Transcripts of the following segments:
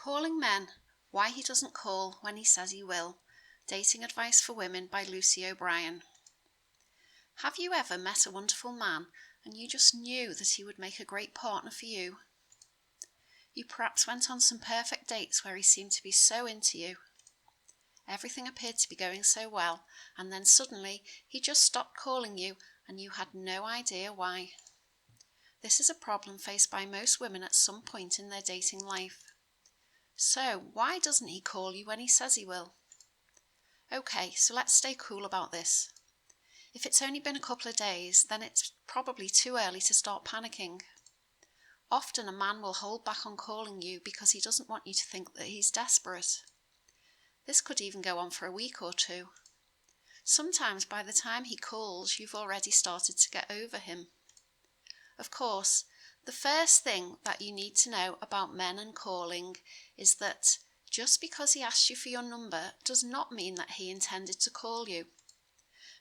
Calling Men, Why He Doesn't Call When He Says He Will. Dating Advice for Women by Lucy O'Brien. Have you ever met a wonderful man and you just knew that he would make a great partner for you? You perhaps went on some perfect dates where he seemed to be so into you. Everything appeared to be going so well, and then suddenly he just stopped calling you and you had no idea why. This is a problem faced by most women at some point in their dating life. So, why doesn't he call you when he says he will? Okay, so let's stay cool about this. If it's only been a couple of days, then it's probably too early to start panicking. Often a man will hold back on calling you because he doesn't want you to think that he's desperate. This could even go on for a week or two. Sometimes by the time he calls, you've already started to get over him. Of course, the first thing that you need to know about men and calling is that just because he asked you for your number does not mean that he intended to call you.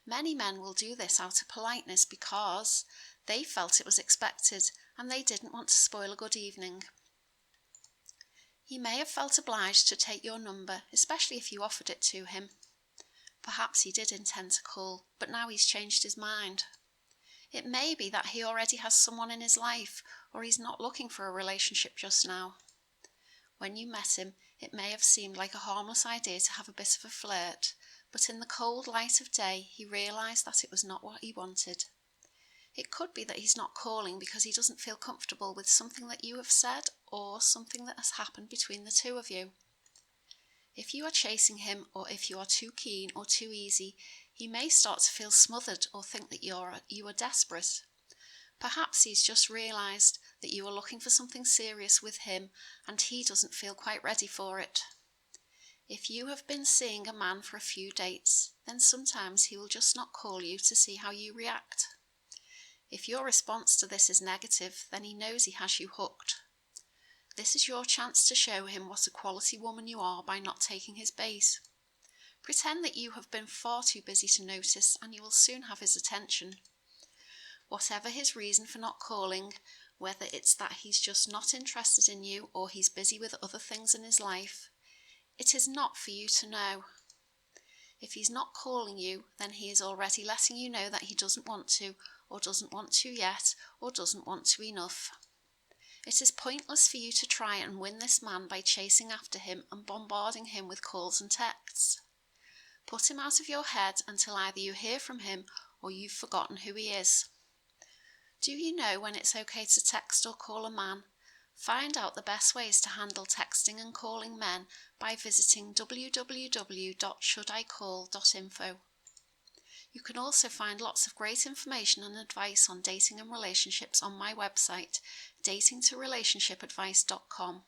Many men will do this out of politeness because they felt it was expected and they didn't want to spoil a good evening. He may have felt obliged to take your number, especially if you offered it to him. Perhaps he did intend to call, but now he's changed his mind. It may be that he already has someone in his life, or he's not looking for a relationship just now. When you met him, it may have seemed like a harmless idea to have a bit of a flirt, but in the cold light of day, he realised that it was not what he wanted. It could be that he's not calling because he doesn't feel comfortable with something that you have said or something that has happened between the two of you. If you are chasing him, or if you are too keen or too easy, he may start to feel smothered or think that you are desperate. Perhaps he's just realised that you are looking for something serious with him and he doesn't feel quite ready for it. If you have been seeing a man for a few dates, then sometimes he will just not call you to see how you react. If your response to this is negative, then he knows he has you hooked. This is your chance to show him what a quality woman you are by not taking his bait. Pretend that you have been far too busy to notice and you will soon have his attention. Whatever his reason for not calling, whether it's that he's just not interested in you or he's busy with other things in his life, it is not for you to know. If he's not calling you, then he is already letting you know that he doesn't want to, or doesn't want to yet, or doesn't want to enough. It is pointless for you to try and win this man by chasing after him and bombarding him with calls and texts. Put him out of your head until either you hear from him or you've forgotten who he is. Do you know when it's okay to text or call a man? Find out the best ways to handle texting and calling men by visiting www.shouldiCall.info. You can also find lots of great information and advice on dating and relationships on my website, datingtorelationshipadvice.com.